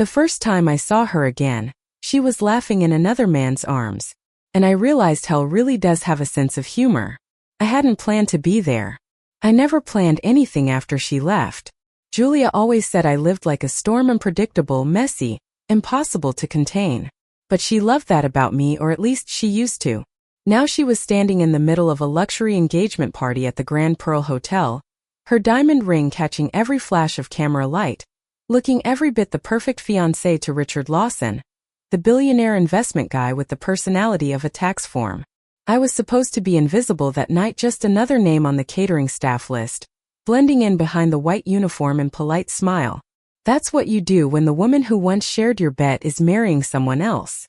The first time I saw her again, she was laughing in another man's arms. And I realized hell really does have a sense of humor. I hadn't planned to be there. I never planned anything after she left. Julia always said I lived like a storm, unpredictable, messy, impossible to contain. But she loved that about me, or at least she used to. Now she was standing in the middle of a luxury engagement party at the Grand Pearl Hotel, her diamond ring catching every flash of camera light, looking every bit the perfect fiancé to Richard Lawson, the billionaire investment guy with the personality of a tax form. I was supposed to be invisible that night, just another name on the catering staff list, blending in behind the white uniform and polite smile. That's what you do when the woman who once shared your bed is marrying someone else.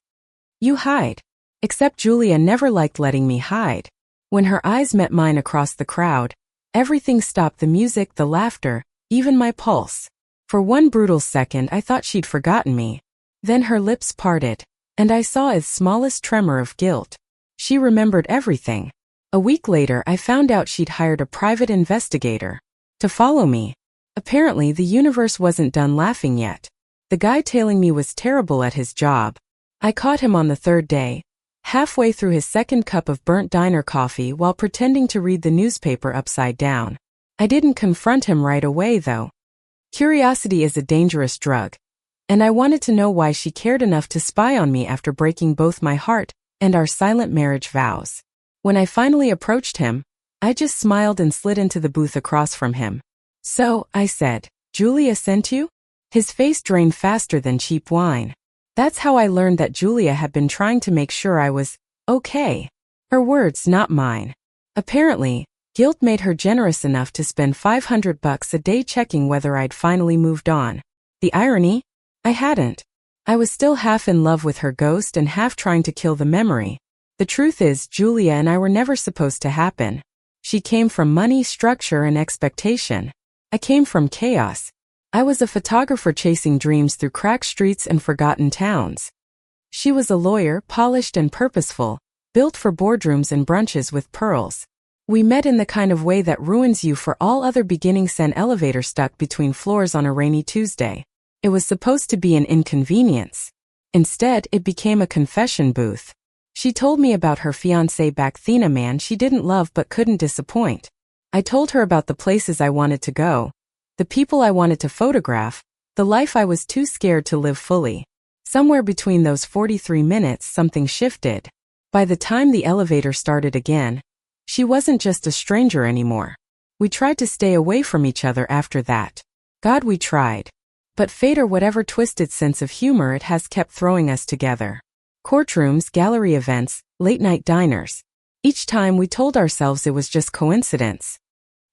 You hide. Except Julia never liked letting me hide. When her eyes met mine across the crowd, everything stopped: the music, the laughter, even my pulse. For one brutal second I thought she'd forgotten me. Then her lips parted, and I saw its smallest tremor of guilt. She remembered everything. A week later I found out she'd hired a private investigator to follow me. Apparently the universe wasn't done laughing yet. The guy tailing me was terrible at his job. I caught him on the third day, halfway through his second cup of burnt diner coffee while pretending to read the newspaper upside down. I didn't confront him right away though. Curiosity is a dangerous drug, and I wanted to know why she cared enough to spy on me after breaking both my heart and our silent marriage vows. When I finally approached him, I just smiled and slid into the booth across from him. "So," I said, "Julia sent you?" His face drained faster than cheap wine. That's how I learned that Julia had been trying to make sure I was okay. Her words, not mine. Apparently, guilt made her generous enough to spend $500 a day checking whether I'd finally moved on. The irony? I hadn't. I was still half in love with her ghost and half trying to kill the memory. The truth is, Julia and I were never supposed to happen. She came from money, structure, and expectation. I came from chaos. I was a photographer chasing dreams through crack streets and forgotten towns. She was a lawyer, polished and purposeful, built for boardrooms and brunches with pearls. We met in the kind of way that ruins you for all other beginnings: an elevator stuck between floors on a rainy Tuesday. It was supposed to be an inconvenience. Instead, it became a confession booth. She told me about her fiancé back then, a man she didn't love but couldn't disappoint. I told her about the places I wanted to go, the people I wanted to photograph, the life I was too scared to live fully. Somewhere between those 43 minutes, something shifted. By the time the elevator started again, she wasn't just a stranger anymore. We tried to stay away from each other after that. God, we tried. But fate, or whatever twisted sense of humor it has, kept throwing us together. Courtrooms, gallery events, late-night diners. Each time we told ourselves it was just coincidence.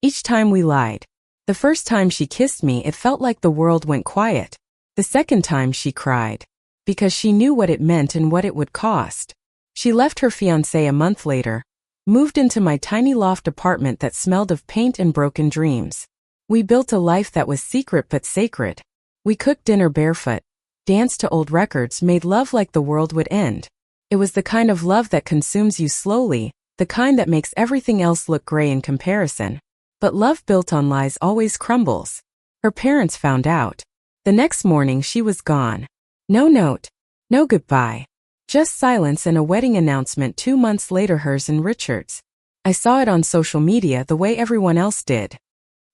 Each time we lied. The first time she kissed me, it felt like the world went quiet. The second time she cried. Because she knew what it meant and what it would cost. She left her fiancé a month later, moved into my tiny loft apartment that smelled of paint and broken dreams. We built a life that was secret but sacred. We cooked dinner barefoot, danced to old records, made love like the world would end. It was the kind of love that consumes you slowly, the kind that makes everything else look gray in comparison. But love built on lies always crumbles. Her parents found out. The next morning she was gone. No note, no goodbye. Just silence and a wedding announcement 2 months later, hers and Richard's. I saw it on social media the way everyone else did.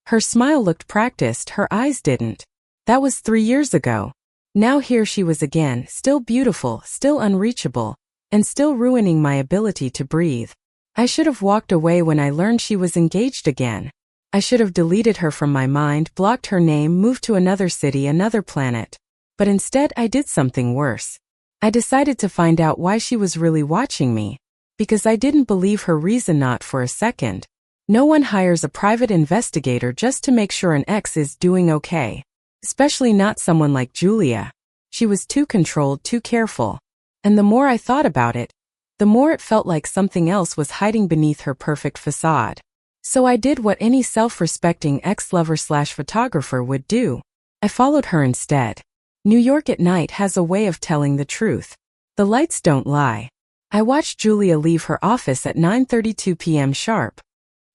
Her smile looked practiced, her eyes didn't. That was 3 years ago. Now here she was again, still beautiful, still unreachable, and still ruining my ability to breathe. I should have walked away when I learned she was engaged again. I should have deleted her from my mind, blocked her name, moved to another city, another planet. But instead I did something worse. I decided to find out why she was really watching me. Because I didn't believe her reason, not for a second. No one hires a private investigator just to make sure an ex is doing okay. Especially not someone like Julia. She was too controlled, too careful. And the more I thought about it, the more it felt like something else was hiding beneath her perfect facade. So I did what any self-respecting ex-lover/photographer would do. I followed her instead. New York at night has a way of telling the truth. The lights don't lie. I watched Julia leave her office at 9:32 p.m. sharp.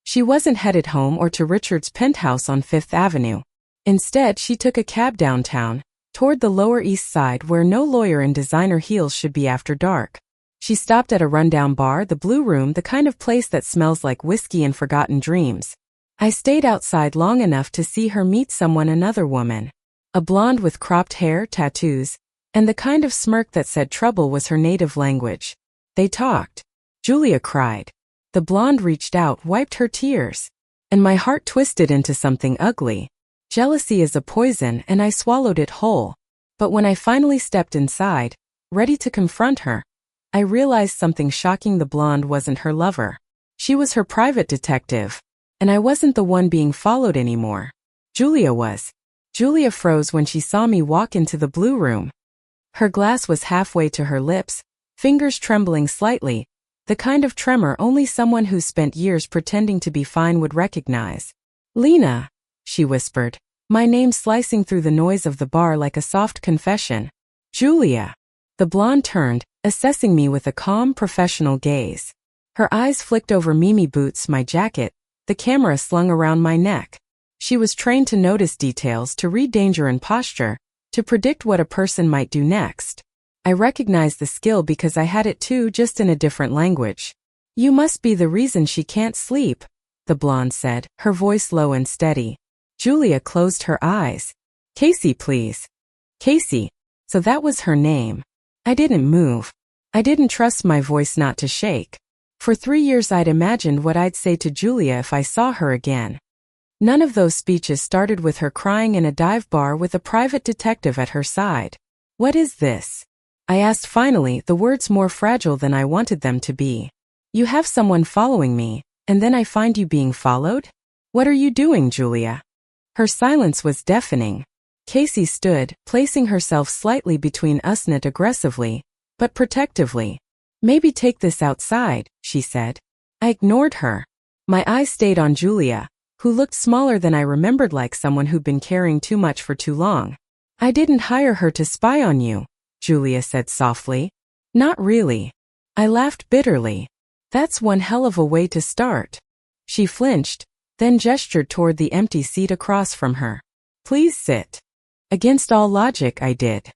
She wasn't headed home or to Richard's penthouse on Fifth Avenue. Instead, she took a cab downtown, toward the Lower East Side where no lawyer in designer heels should be after dark. She stopped at a rundown bar, the Blue Room, the kind of place that smells like whiskey and forgotten dreams. I stayed outside long enough to see her meet another woman. A blonde with cropped hair, tattoos, and the kind of smirk that said trouble was her native language. They talked. Julia cried. The blonde reached out, wiped her tears. And my heart twisted into something ugly. Jealousy is a poison, and I swallowed it whole. But when I finally stepped inside, ready to confront her, I realized something shocking. The blonde wasn't her lover. She was her private detective. And I wasn't the one being followed anymore. Julia was. Julia froze when she saw me walk into the Blue Room. Her glass was halfway to her lips, fingers trembling slightly, the kind of tremor only someone who's spent years pretending to be fine would recognize. "Lena," she whispered, my name slicing through the noise of the bar like a soft confession. "Julia." The blonde turned, assessing me with a calm, professional gaze. Her eyes flicked over Mimi boots, my jacket, the camera slung around my neck. She was trained to notice details, to read danger and posture, to predict what a person might do next. I recognized the skill because I had it too, just in a different language. "You must be the reason she can't sleep," the blonde said, her voice low and steady. Julia closed her eyes. "Casey, please." Casey. So that was her name. I didn't move. I didn't trust my voice not to shake. For 3 years I'd imagined what I'd say to Julia if I saw her again. None of those speeches started with her crying in a dive bar with a private detective at her side. "What is this?" I asked finally, the words more fragile than I wanted them to be. "You have someone following me, and then I find you being followed? What are you doing, Julia?" Her silence was deafening. Casey stood, placing herself slightly between us, not aggressively, but protectively. "Maybe take this outside," she said. I ignored her. My eyes stayed on Julia, who looked smaller than I remembered, like someone who'd been carrying too much for too long. "I didn't hire her to spy on you," Julia said softly. "Not really." I laughed bitterly. "That's one hell of a way to start." She flinched, then gestured toward the empty seat across from her. "Please sit." Against all logic, I did.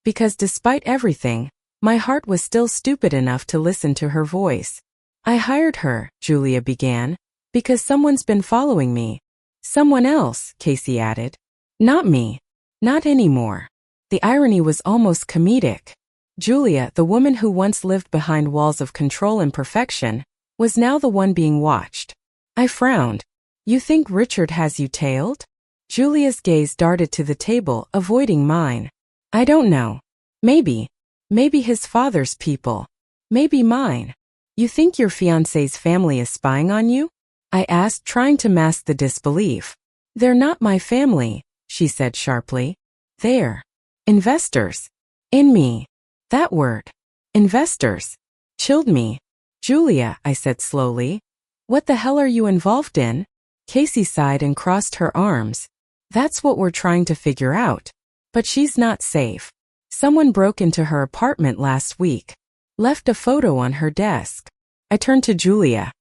Because despite everything, my heart was still stupid enough to listen to her voice. "I hired her," Julia began, "because someone's been following me." "Someone else," Casey added. "Not me. Not anymore." The irony was almost comedic. Julia, the woman who once lived behind walls of control and perfection, was now the one being watched. I frowned. "You think Richard has you tailed?" Julia's gaze darted to the table, avoiding mine. "I don't know. Maybe. Maybe his father's people. Maybe mine." "You think your fiancé's family is spying on you?" I asked, trying to mask the disbelief. "They're not my family," she said sharply. "They're investors. In me." That word, investors, chilled me. "Julia," I said slowly, "what the hell are you involved in?" Casey sighed and crossed her arms. "That's what we're trying to figure out. But she's not safe. Someone broke into her apartment last week. Left a photo on her desk." I turned to Julia.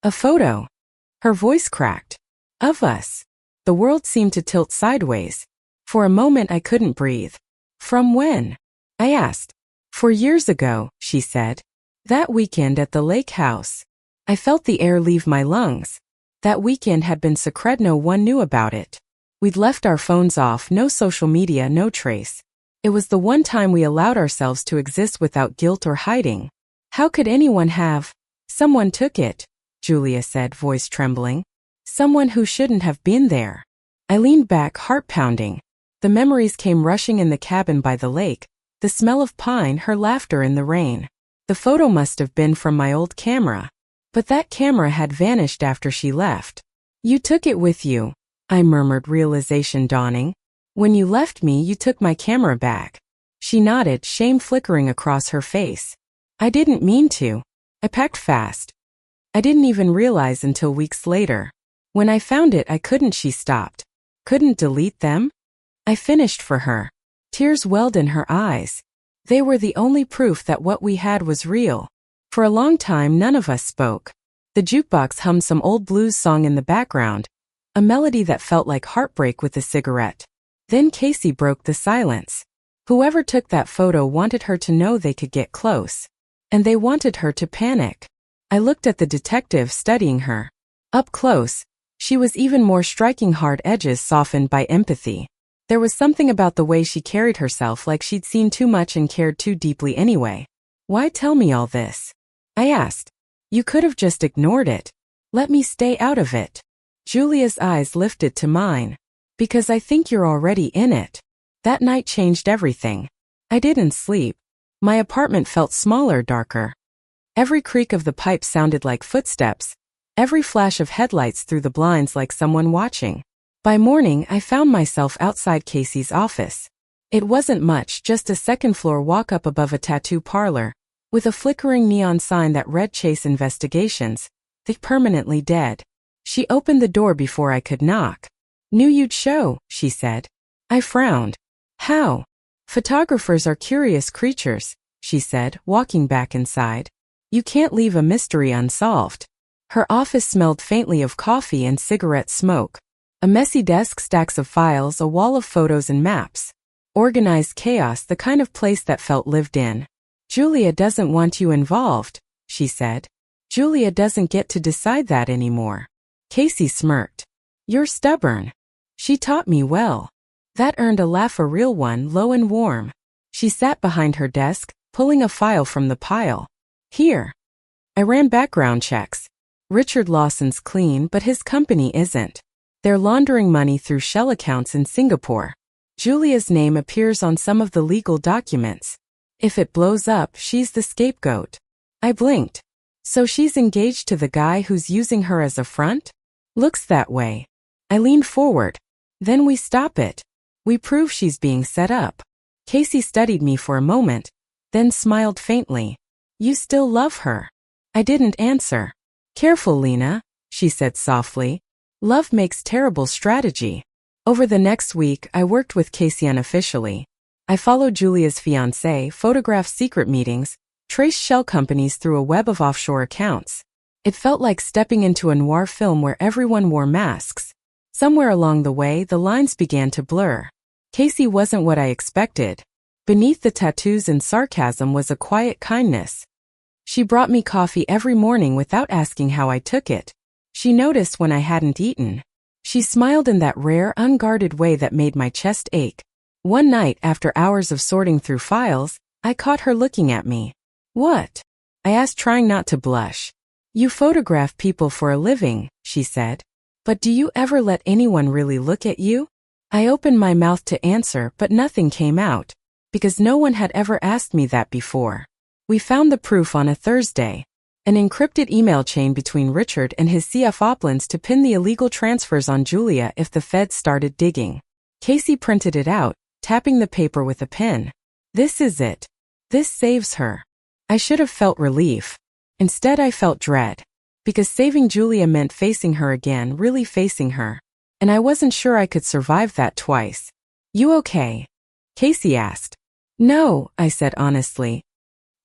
"A photo?" Her voice cracked. "Of us." The world seemed to tilt sideways. For a moment I couldn't breathe. "From when?" I asked. "4 years ago," she said. "That weekend at the lake house." I felt the air leave my lungs. That weekend had been secret, no one knew about it. We'd left our phones off, no social media, no trace. It was the one time we allowed ourselves to exist without guilt or hiding. "How could anyone have?" "Someone took it," Julia said, voice trembling. "Someone who shouldn't have been there." I leaned back, heart pounding. The memories came rushing in the cabin by the lake, the smell of pine, her laughter in the rain. The photo must have been from my old camera. But that camera had vanished after she left. "You took it with you," I murmured, realization dawning. "When you left me, you took my camera back." She nodded, shame flickering across her face. "I didn't mean to. I packed fast. I didn't even realize until weeks later. When I found it, I couldn't." She stopped. "Couldn't delete them?" I finished for her. Tears welled in her eyes. They were the only proof that what we had was real. For a long time, none of us spoke. The jukebox hummed some old blues song in the background, a melody that felt like heartbreak with a cigarette. Then Casey broke the silence. Whoever took that photo wanted her to know they could get close. And they wanted her to panic. I looked at the detective studying her. Up close, she was even more striking, hard edges softened by empathy. There was something about the way she carried herself, like she'd seen too much and cared too deeply anyway. Why tell me all this? I asked. You could have just ignored it. Let me stay out of it. Julia's eyes lifted to mine. Because I think you're already in it. That night changed everything. I didn't sleep. My apartment felt smaller, darker. Every creak of the pipe sounded like footsteps, every flash of headlights through the blinds like someone watching. By morning, I found myself outside Casey's office. It wasn't much, just a second-floor walk-up above a tattoo parlor, with a flickering neon sign that read Chase Investigations, the permanently dead. She opened the door before I could knock. Knew you'd show, she said. I frowned. How? Photographers are curious creatures, she said, walking back inside. You can't leave a mystery unsolved. Her office smelled faintly of coffee and cigarette smoke. A messy desk, stacks of files, a wall of photos and maps. Organized chaos, the kind of place that felt lived in. Julia doesn't want you involved, she said. Julia doesn't get to decide that anymore. Casey smirked. You're stubborn. She taught me well. That earned a laugh, a real one, low and warm. She sat behind her desk, pulling a file from the pile. Here. I ran background checks. Richard Lawson's clean, but his company isn't. They're laundering money through shell accounts in Singapore. Julia's name appears on some of the legal documents. If it blows up, she's the scapegoat. I blinked. So she's engaged to the guy who's using her as a front? Looks that way. I leaned forward. Then we stop it. We prove she's being set up. Casey studied me for a moment, then smiled faintly. You still love her. I didn't answer. Careful, Lena, she said softly. Love makes terrible strategy. Over the next week, I worked with Casey unofficially. I followed Julia's fiancé, photographed secret meetings, traced shell companies through a web of offshore accounts. It felt like stepping into a noir film where everyone wore masks. Somewhere along the way, the lines began to blur. Casey wasn't what I expected. Beneath the tattoos and sarcasm was a quiet kindness. She brought me coffee every morning without asking how I took it. She noticed when I hadn't eaten. She smiled in that rare, unguarded way that made my chest ache. One night, after hours of sorting through files, I caught her looking at me. What? I asked, trying not to blush. You photograph people for a living, she said. But do you ever let anyone really look at you? I opened my mouth to answer, but nothing came out, because no one had ever asked me that before. We found the proof on a Thursday. An encrypted email chain between Richard and his CF Oplands to pin the illegal transfers on Julia if the feds started digging. Casey printed it out, tapping the paper with a pen. This is it. This saves her. I should have felt relief. Instead, I felt dread. Because saving Julia meant facing her again, really facing her. And I wasn't sure I could survive that twice. You okay? Casey asked. No, I said honestly.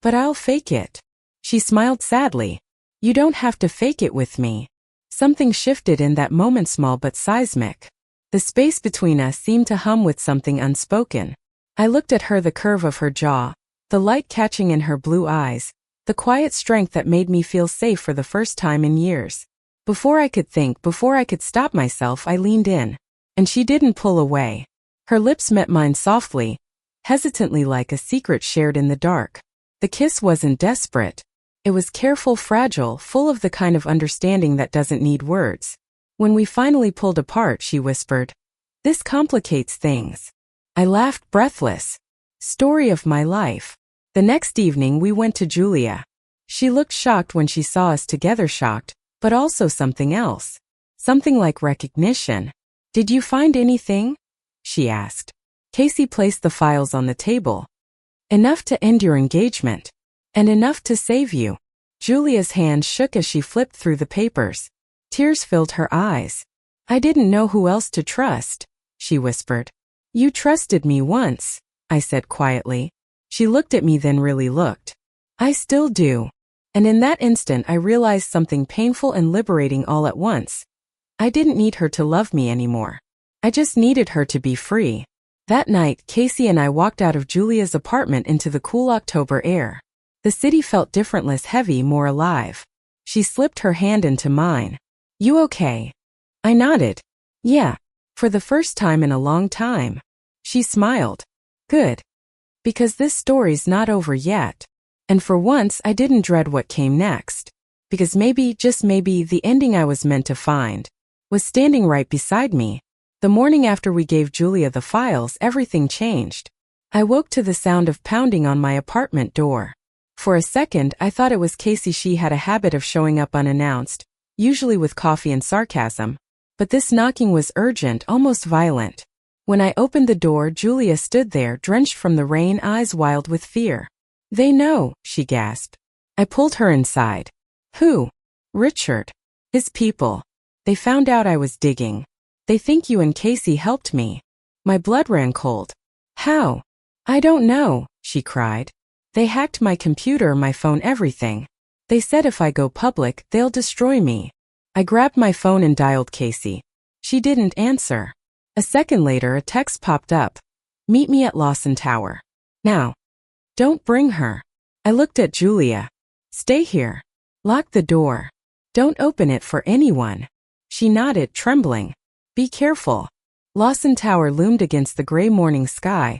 But I'll fake it. She smiled sadly. You don't have to fake it with me. Something shifted in that moment, small but seismic. The space between us seemed to hum with something unspoken. I looked at her, the curve of her jaw, the light catching in her blue eyes, the quiet strength that made me feel safe for the first time in years. Before I could think, before I could stop myself, I leaned in. And she didn't pull away. Her lips met mine softly, hesitantly, like a secret shared in the dark. The kiss wasn't desperate. It was careful, fragile, full of the kind of understanding that doesn't need words. When we finally pulled apart, she whispered, "This complicates things." I laughed, breathless. Story of my life. The next evening we went to Julia. She looked shocked when she saw us together, shocked, but also something else. Something like recognition. "Did you find anything?" she asked. Casey placed the files on the table. "Enough to end your engagement. And enough to save you." Julia's hand shook as she flipped through the papers. Tears filled her eyes. "I didn't know who else to trust," she whispered. "You trusted me once," I said quietly. She looked at me, then really looked. "I still do." And in that instant I realized something painful and liberating all at once. I didn't need her to love me anymore. I just needed her to be free. That night, Casey and I walked out of Julia's apartment into the cool October air. The city felt different, less heavy, more alive. She slipped her hand into mine. "You okay?" I nodded. "Yeah. For the first time in a long time." She smiled. "Good. Because this story's not over yet." And for once, I didn't dread what came next. Because maybe, just maybe, the ending I was meant to find was standing right beside me. The morning after we gave Julia the files, everything changed. I woke to the sound of pounding on my apartment door. For a second, I thought it was Casey. She had a habit of showing up unannounced, usually with coffee and sarcasm. But this knocking was urgent, almost violent. When I opened the door, Julia stood there, drenched from the rain, eyes wild with fear. "They know," she gasped. I pulled her inside. "Who?" "Richard. His people. They found out I was digging. They think you and Casey helped me." My blood ran cold. "How?" "I don't know," she cried. "They hacked my computer, my phone, everything. They said if I go public, they'll destroy me." I grabbed my phone and dialed Casey. She didn't answer. A second later, a text popped up. "Meet me at Lawson Tower. Now. Don't bring her." I looked at Julia. "Stay here. Lock the door. Don't open it for anyone." She nodded, trembling. "Be careful." Lawson Tower loomed against the gray morning sky,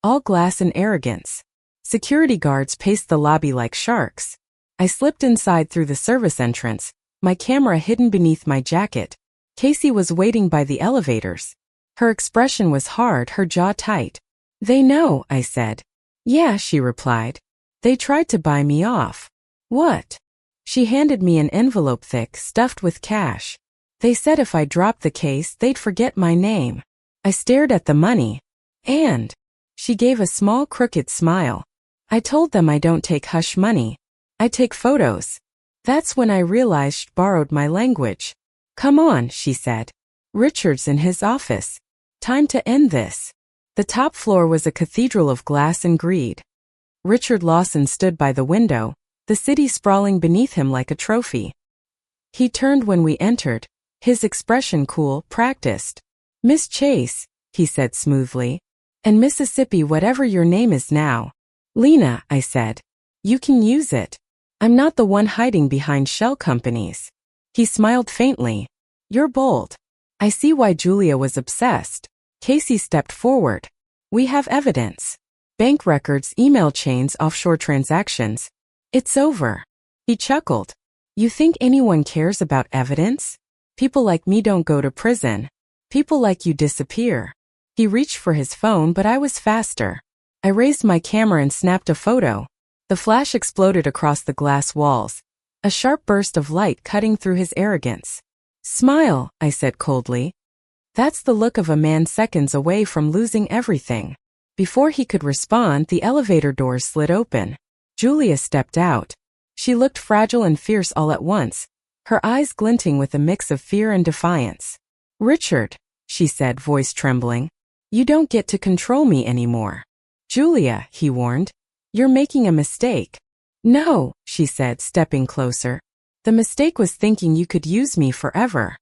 all glass and arrogance. Security guards paced the lobby like sharks. I slipped inside through the service entrance, my camera hidden beneath my jacket. Casey was waiting by the elevators. Her expression was hard, her jaw tight. "They know," I said. "Yeah," she replied. "They tried to buy me off." "What?" She handed me an envelope thick, stuffed with cash. "They said if I dropped the case, they'd forget my name." I stared at the money. "And?" She gave a small, crooked smile. "I told them I don't take hush money. I take photos." That's when I realized she'd borrowed my language. "Come on," she said. "Richard's in his office. Time to end this." The top floor was a cathedral of glass and greed. Richard Lawson stood by the window, the city sprawling beneath him like a trophy. He turned when we entered, his expression cool, practiced. "Miss Chase," he said smoothly. "And Mississippi, whatever your name is now." "Lena," I said. "You can use it. I'm not the one hiding behind shell companies." He smiled faintly. "You're bold. I see why Julia was obsessed." Casey stepped forward. "We have evidence. Bank records, email chains, offshore transactions. It's over." He chuckled. "You think anyone cares about evidence? People like me don't go to prison. People like you disappear." He reached for his phone, but I was faster. I raised my camera and snapped a photo. The flash exploded across the glass walls, a sharp burst of light cutting through his arrogance. "Smile," I said coldly. That's the look of a man seconds away from losing everything. Before he could respond, the elevator doors slid open. Julia stepped out. She looked fragile and fierce all at once, her eyes glinting with a mix of fear and defiance. "Richard," she said, voice trembling, "you don't get to control me anymore." "Julia," he warned, "you're making a mistake." "No," she said, stepping closer. "The mistake was thinking you could use me forever."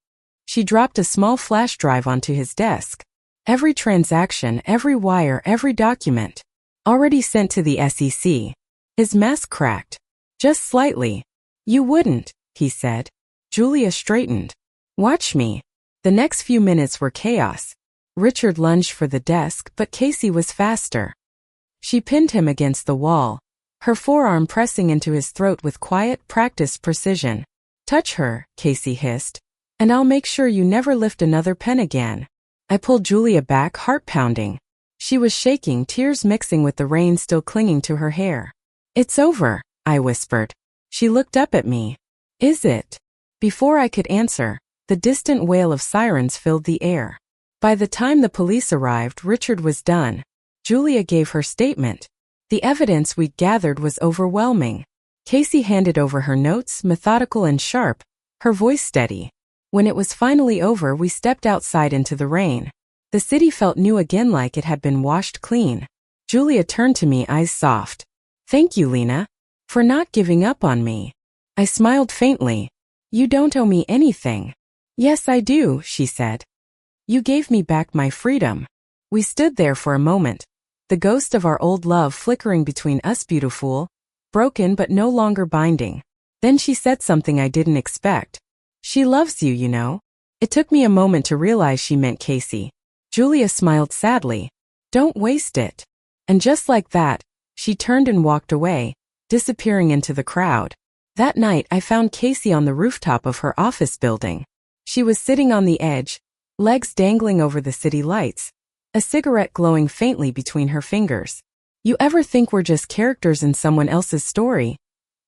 She dropped a small flash drive onto his desk. Every transaction, every wire, every document. Already sent to the SEC. His mask cracked. Just slightly. "You wouldn't," he said. Julia straightened. "Watch me." The next few minutes were chaos. Richard lunged for the desk, but Casey was faster. She pinned him against the wall, her forearm pressing into his throat with quiet, practiced precision. "Touch her," Casey hissed, "and I'll make sure you never lift another pen again." I pulled Julia back, heart pounding. She was shaking, tears mixing with the rain still clinging to her hair. "It's over," I whispered. She looked up at me. "Is it?" Before I could answer, the distant wail of sirens filled the air. By the time the police arrived, Richard was done. Julia gave her statement. The evidence we'd gathered was overwhelming. Casey handed over her notes, methodical and sharp, her voice steady. When it was finally over, we stepped outside into the rain. The city felt new again, like it had been washed clean. Julia turned to me, eyes soft. "Thank you, Lena, for not giving up on me." I smiled faintly. "You don't owe me anything." "Yes, I do," she said. "You gave me back my freedom." We stood there for a moment, the ghost of our old love flickering between us, beautiful, broken but no longer binding. Then she said something I didn't expect. She loves you, you know. It took me a moment to realize she meant Casey. Julia smiled sadly. Don't waste it. And just like that, she turned and walked away, disappearing into the crowd. That night I found Casey on the rooftop of her office building. She was sitting on the edge, legs dangling over the city lights, a cigarette glowing faintly between her fingers. You ever think we're just characters in someone else's story?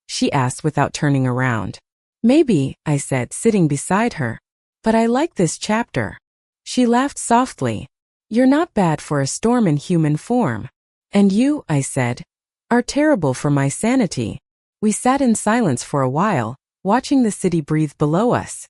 She asked without turning around. Maybe, I said, sitting beside her. But I like this chapter. She laughed softly. You're not bad for a storm in human form. And you, I said, are terrible for my sanity. We sat in silence for a while, watching the city breathe below us.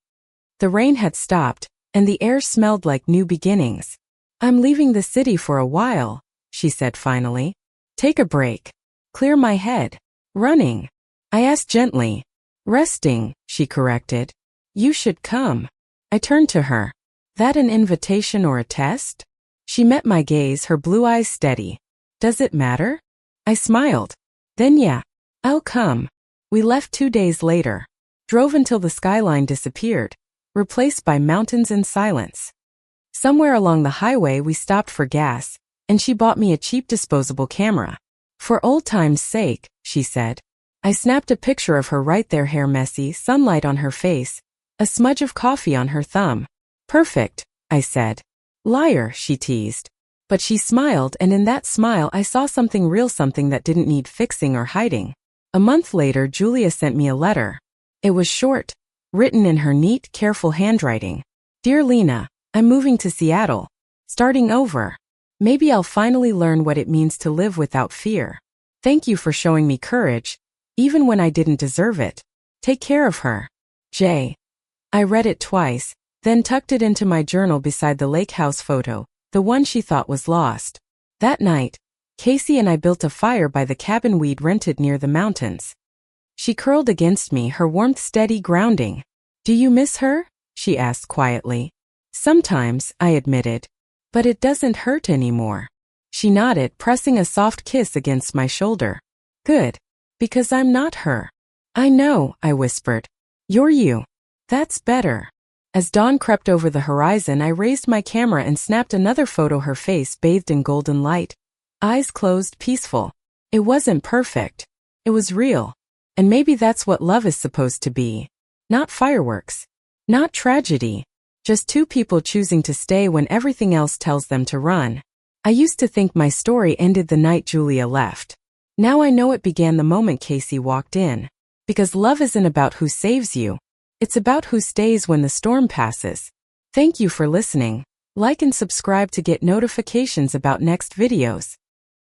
The rain had stopped, and the air smelled like new beginnings. I'm leaving the city for a while, she said finally. Take a break. Clear my head. Running. I asked gently. Resting, she corrected. You should come. I turned to her. That an invitation or a test? She met my gaze, her blue eyes steady. Does it matter? I smiled. Then yeah, I'll come. We left 2 days later. Drove until the skyline disappeared, replaced by mountains and silence. Somewhere along the highway we stopped for gas, and she bought me a cheap disposable camera. For old time's sake, she said. I snapped a picture of her right there, hair messy, sunlight on her face, a smudge of coffee on her thumb. Perfect, I said. Liar, she teased. But she smiled, and in that smile I saw something real, something that didn't need fixing or hiding. A month later, Julia sent me a letter. It was short, written in her neat, careful handwriting. Dear Lena, I'm moving to Seattle. Starting over. Maybe I'll finally learn what it means to live without fear. Thank you for showing me courage, even when I didn't deserve it. Take care of her. J. I read it twice, then tucked it into my journal beside the lake house photo, the one she thought was lost. That night, Casey and I built a fire by the cabin we'd rented near the mountains. She curled against me, her warmth steady, grounding. Do you miss her? She asked quietly. Sometimes, I admitted. But it doesn't hurt anymore. She nodded, pressing a soft kiss against my shoulder. Good. Because I'm not her. I know, I whispered. You're you. That's better. As dawn crept over the horizon, I raised my camera and snapped another photo, her face bathed in golden light, eyes closed, peaceful. It wasn't perfect. It was real. And maybe that's what love is supposed to be. Not fireworks. Not tragedy. Just two people choosing to stay when everything else tells them to run. I used to think my story ended the night Julia left. Now I know it began the moment Casey walked in. Because love isn't about who saves you. It's about who stays when the storm passes. Thank you for listening. Like and subscribe to get notifications about next videos.